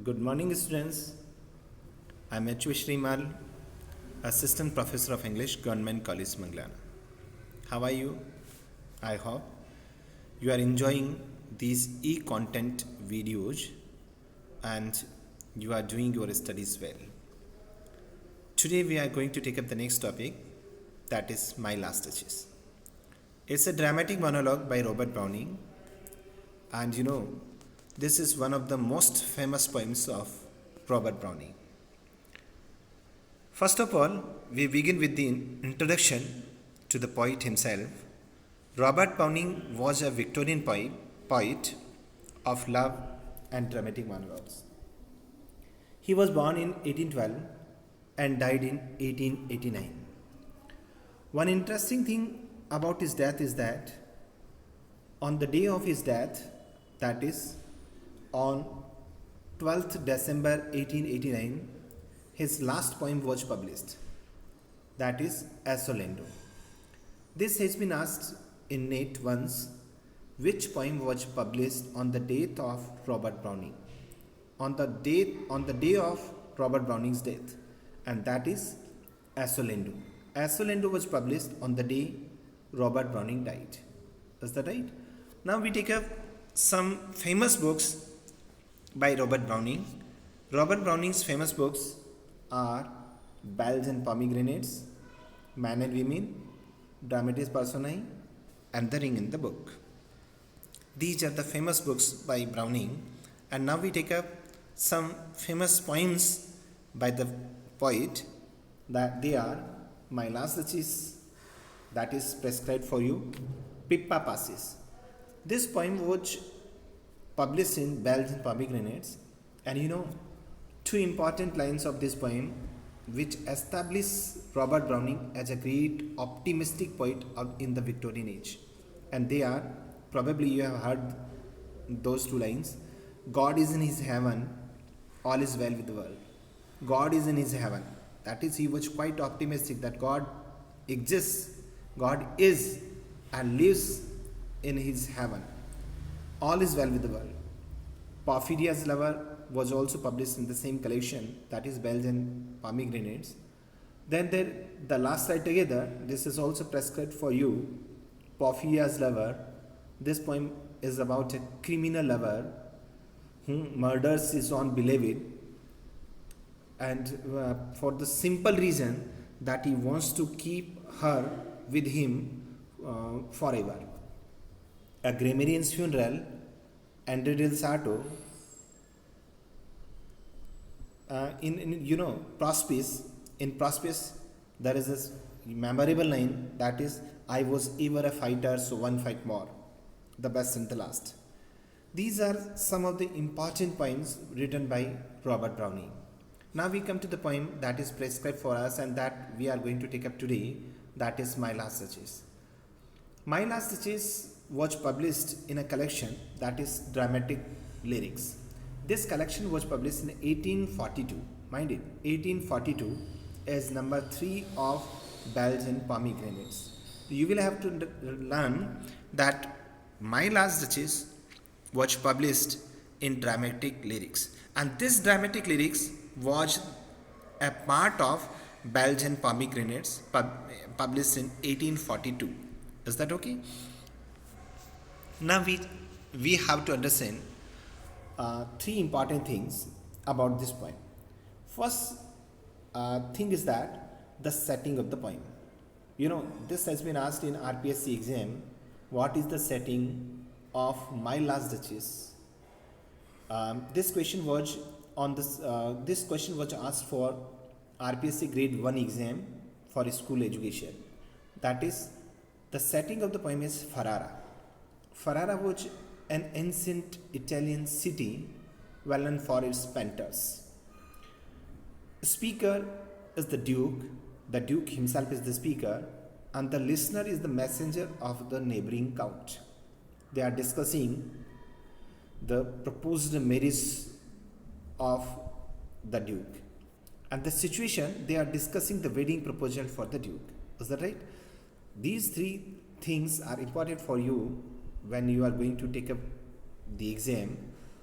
Good morning, students. I'm Shrimal, Assistant Professor of English, Government College, Mangalore. How are you? I hope you are enjoying these e-content videos and you are doing your studies well. Today we are going to take up the next topic, that is My Last Duchess. It's a dramatic monologue by Robert Browning, and this is one of the most famous poems of Robert Browning. First of all, we begin with the introduction to the poet himself. Robert Browning was a Victorian poet of love and dramatic monologues. He was born in 1812 and died in 1889. One interesting thing about his death is that on the day of his death, that is on 12th December 1889, his last poem was published, that is Assolendo. This has been asked in NET once, which poem was published on the date of Robert Browning, on the day of Robert Browning's death, and that is Assolendo. Assolendo was published on the day Robert Browning died. Is that right? Now we take up some famous books by Robert Browning. Robert Browning's famous books are Bells and Pomegranates, Man and Women, Dramatis Personae, and The Ring in the Book. These are the famous books by Browning, and now we take up some famous poems by the poet, that they are My Last Duchess, that is prescribed for you, Pippa Passes. This poem was published in Bells and Pomegranates, and two important lines of this poem which establish Robert Browning as a great optimistic poet in the Victorian age, and they are, probably you have heard those two lines: God is in his heaven, all is well with the world. God is in his heaven, that is, he was quite optimistic that God exists, God is and lives in his heaven, all is well with the world. Porphyria's Lover was also published in the same collection, that is Bells and Pomegranates. Then the last slide together, this is also prescribed for you, Porphyria's Lover. This poem is about a criminal lover who murders his own beloved, and for the simple reason that he wants to keep her with him forever. A Grammarian's Funeral, Andre del Sarto. In Prospice, there is this memorable line, that is, I was ever a fighter, so one fight more, the best and the last. These are some of the important poems written by Robert Browning. Now we come to the poem that is prescribed for us and that we are going to take up today, that is My Last Duchess. My Last Duchess was published in a collection, that is Dramatic Lyrics. This collection was published in 1842. Mind it, 1842 is number 3 of Bells and Pomegranates. You will have to learn that My Last Duchess was published in Dramatic Lyrics, and this Dramatic Lyrics was a part of Bells and Pomegranates published in 1842. Is that okay? Now we have to understand three important things about this poem. First thing is that the setting of the poem. This has been asked in RPSC exam. What is the setting of My Last Duchess? This question was asked for RPSC grade 1 exam for school education. That is, the setting of the poem is Ferrara. Ferrara was an ancient Italian city well known for its painters. The speaker is the Duke himself is the speaker, and the listener is the messenger of the neighboring count. They are discussing the proposed marriage of the Duke, and the situation, they are discussing the wedding proposal for the Duke. Is that right? These three things are important for you when you are going to take up the exam,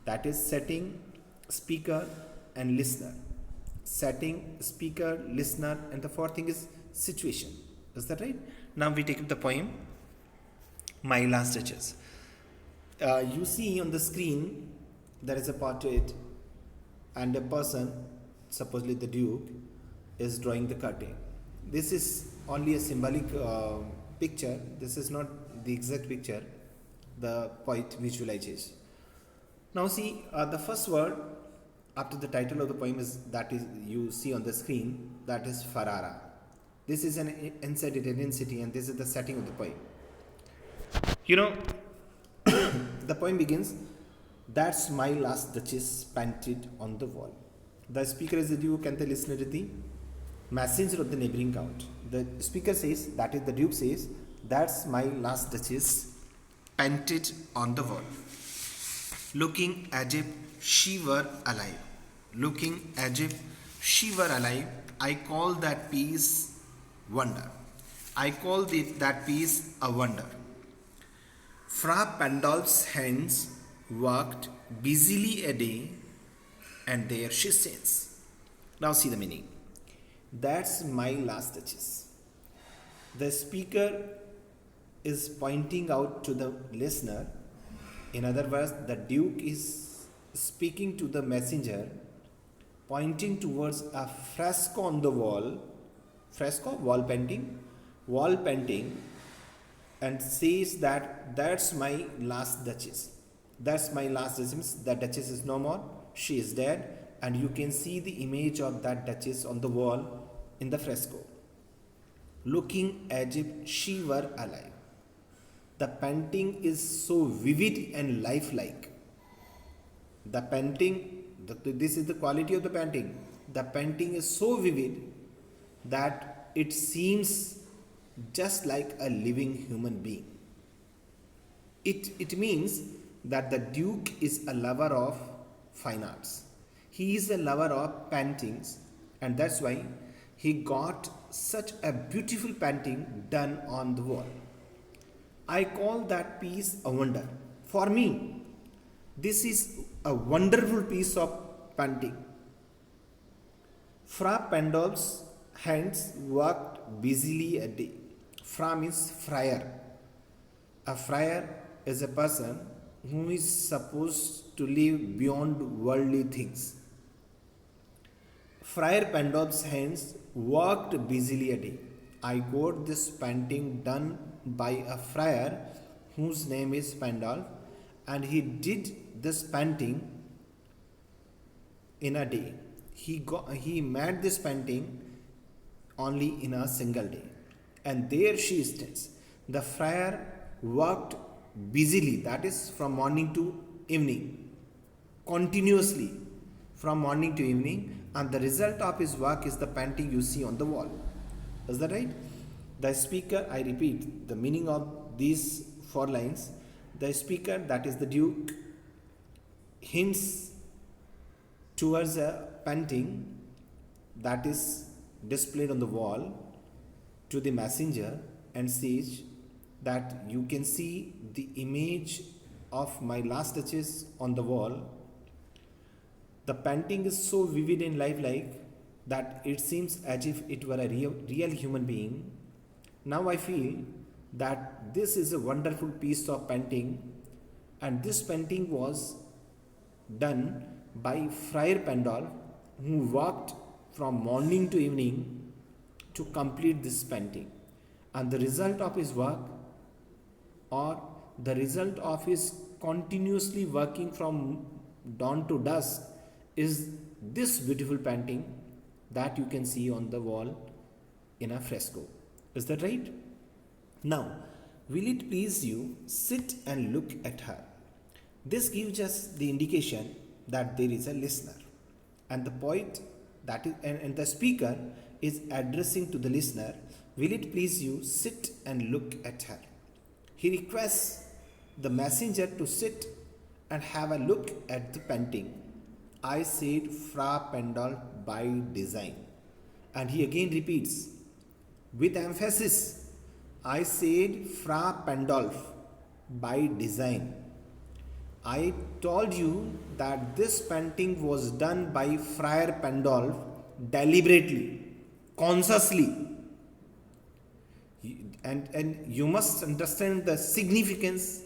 that is setting, speaker, and listener. Setting, speaker, listener, and the fourth thing is situation. Is that right? Now we take up the poem My Last Duchess. You see on the screen there is a portrait and a person, supposedly the Duke, is drawing the curtain. This is only a symbolic picture. This is not the exact picture the poet visualizes. Now see the first word after the title of the poem is that is you see on the screen, that is Ferrara. This is an inside Italian city and this is the setting of the poem. You know, the poem begins, that's my last Duchess painted on the wall. The speaker is the Duke and the listener is the messenger of the neighboring count. The speaker says, that is the Duke says, that's my last Duchess painted on the wall. Looking as if she were alive. Looking as if she were alive, I call that piece wonder. I call that piece a wonder. Friar Pendle's hands worked busily a day, and there she sits. Now see the meaning. That's my last Duchess. The speaker is pointing out to the listener. In other words, the Duke is speaking to the messenger, pointing towards a fresco on the wall. Fresco, wall painting, and says that that's my last Duchess. That's my last Duchess. The Duchess is no more. She is dead, and you can see the image of that Duchess on the wall in the fresco, looking as if she were alive. The painting is so vivid and lifelike. The painting, this is the quality of the painting. The painting is so vivid that it seems just like a living human being. It means that the Duke is a lover of fine arts. He is a lover of paintings, and that's why he got such a beautiful painting done on the wall. I call that piece a wonder. For me, this is a wonderful piece of painting. Friar Pendle's hands worked busily a day. Fra means friar. A friar is a person who is supposed to live beyond worldly things. Friar Pendle's hands worked busily a day. I got this painting done by a friar whose name is Pendle, and he did this painting in a day. He made this painting only in a single day. And there she stands. The friar worked busily, that is from morning to evening, continuously from morning to evening, and the result of his work is the painting you see on the wall. Is that right? The speaker, I repeat the meaning of these 4 lines. The speaker, that is the Duke, hints towards a painting that is displayed on the wall to the messenger and says that you can see the image of my last Duchess on the wall. The painting is so vivid and lifelike that it seems as if it were a real human being. Now I feel that this is a wonderful piece of painting, and this painting was done by Friar Pendle, who worked from morning to evening to complete this painting. And the result of his work, or the result of his continuously working from dawn to dusk, is this beautiful painting that you can see on the wall in a fresco. Is that right? Now, will it please you sit and look at her? This gives us the indication that there is a listener, and the poet that is and the speaker is addressing to the listener. Will it please you sit and look at her? He requests the messenger to sit and have a look at the painting. I said Friar Pendle by design. And he again repeats with emphasis, I said Friar Pendle by design. I told you that this painting was done by Friar Pendle deliberately, consciously, and you must understand the significance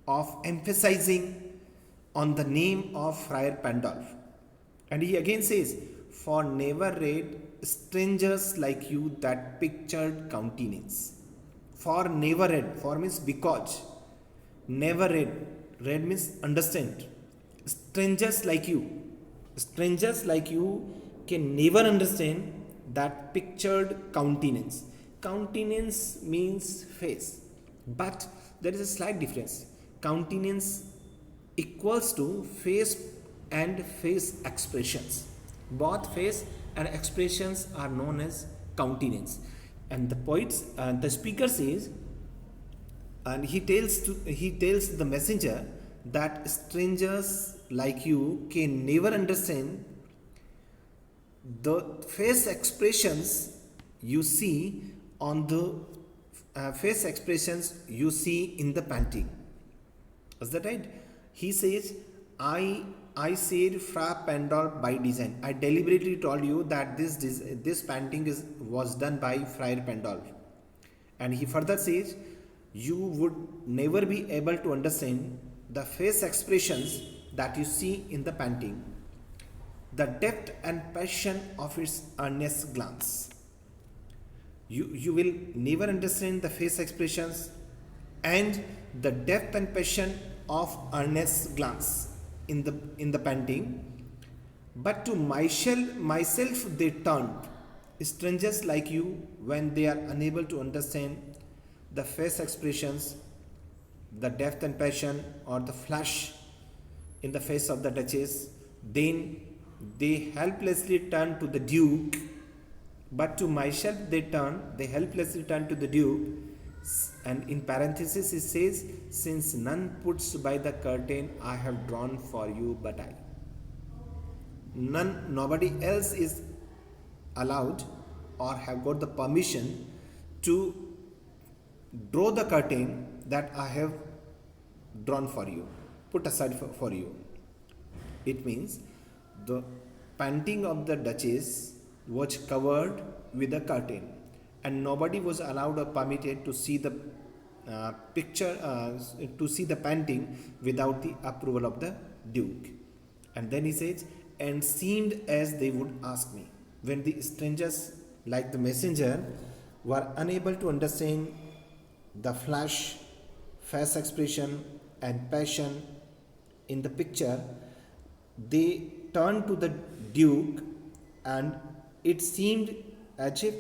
of emphasizing on the name of Friar Pendle. And he again says, for never read strangers like you that pictured countenance. For never read, for means because, never read, read means understand. Strangers like you can never understand that pictured countenance. Countenance means face, but there is a slight difference. Countenance equals to face and face expressions. Both face and expressions are known as countenance. And the speaker says, and he tells the messenger that strangers like you can never understand the face expressions you see on the face expressions you see in the painting. Is that right? He says, I said Friar Pendle by design. I deliberately told you that this painting was done by Friar Pendle. And he further says, you would never be able to understand the face expressions that you see in the painting, the depth and passion of its earnest glance. You will never understand the face expressions and the depth and passion of earnest glance in the painting. But to myself they turned, strangers like you, when they are unable to understand the face expressions, the depth and passion, or the flush in the face of the Duchess, then they helplessly turn to the Duke. But to myself they helplessly turn to the Duke. And in parenthesis it says, since none puts by the curtain I have drawn for you but I. Nobody else is allowed or have got the permission to draw the curtain that I have drawn for you, put aside for you. It means the painting of the Duchess was covered with a curtain, and nobody was allowed or permitted to see the to see the painting without the approval of the Duke. And then he says, and seemed as they would ask me. When the strangers like the messenger were unable to understand the flash, face expression and passion in the picture, they turned to the Duke, and it seemed as if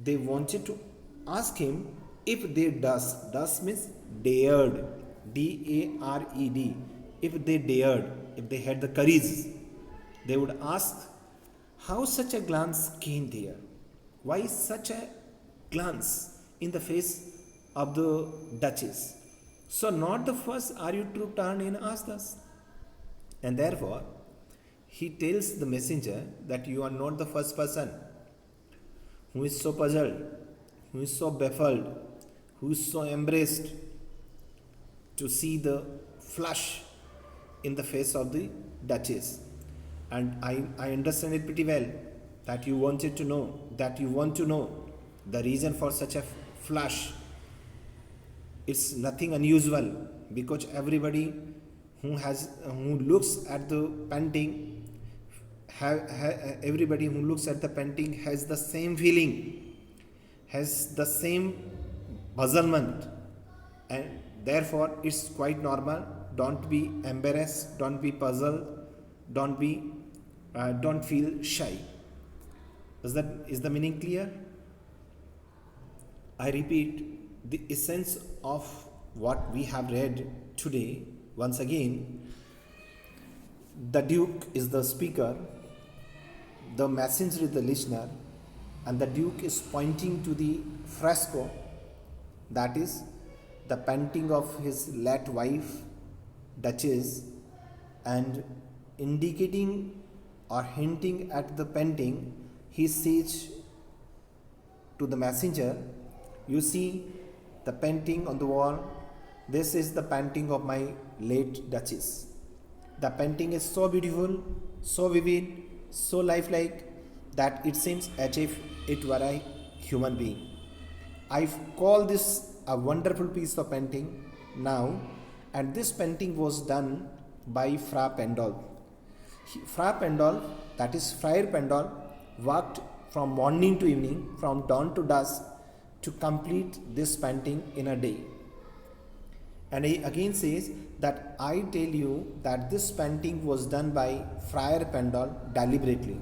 they wanted to ask him if they thus means dared, D-A-R-E-D, if they dared, if they had the courage, they would ask how such a glance came there. Why such a glance in the face of the Duchess? So not the first are you to turn and ask us. And therefore, he tells the messenger that you are not the first person who is so puzzled, who is so baffled, who is so embarrassed to see the flush in the face of the Duchess. And I understand it pretty well that you want to know the reason for such a flush. It's nothing unusual, because everybody who looks at the painting, everybody who looks at the painting has the same feeling, has the same puzzlement, and therefore it's quite normal. Don't be embarrassed, don't be puzzled, don't feel shy. Is the meaning clear? I repeat, the essence of what we have read today once again. The Duke is the speaker, the messenger is the listener, and the Duke is pointing to the fresco, that is the painting of his late wife Duchess, and indicating or hinting at the painting. He says to the messenger, you see the painting on the wall, This is the painting of my late Duchess. The painting is so beautiful, so vivid, so lifelike that it seems as if it were a human being. I call this a wonderful piece of painting now, and this painting was done by Friar Pendle. Friar Pendle, that is Friar Pendle, worked from morning to evening, from dawn to dusk, to complete this painting in a day. And he again says that I tell you that this painting was done by Friar Pendle deliberately.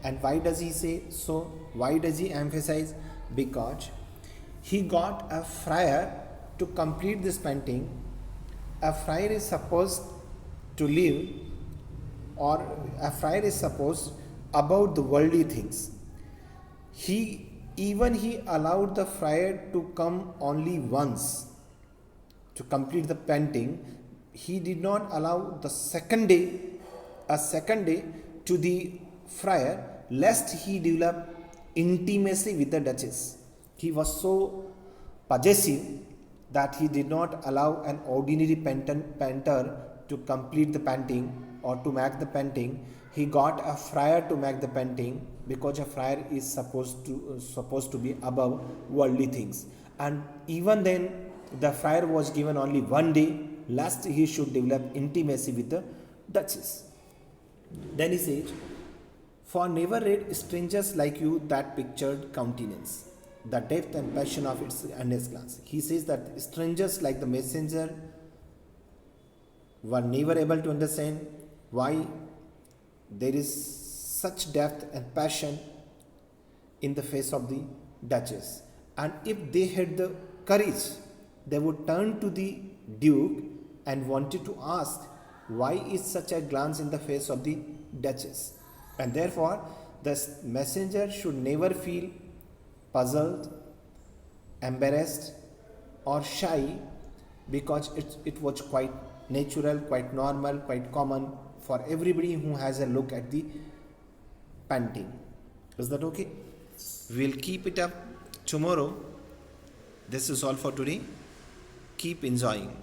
And why does he say so? Why does he emphasize? Because he got a friar to complete this painting. A friar is supposed to live, or a friar is supposed about the worldly things. He allowed the friar to come only once to complete the painting. He did not allow a second day to the friar, lest he develop intimacy with the Duchess. He was so possessive that he did not allow an ordinary painter to complete the painting or to make the painting. He got a friar to make the painting, because a friar is supposed to be above worldly things. And even then, the friar was given only one day, lest he should develop intimacy with the Duchess. Then he says, for never read strangers like you that pictured countenance, the depth and passion of its earnest glance. He says that strangers like the messenger were never able to understand why there is such depth and passion in the face of the Duchess. And if they had the courage, they would turn to the Duke and wanted to ask, why is such a glance in the face of the Duchess? And therefore, the messenger should never feel puzzled, embarrassed, or shy, because it was quite natural, quite normal, quite common for everybody who has a look at the painting. Is that okay? We'll keep it up tomorrow. This is all for today. Keep enjoying.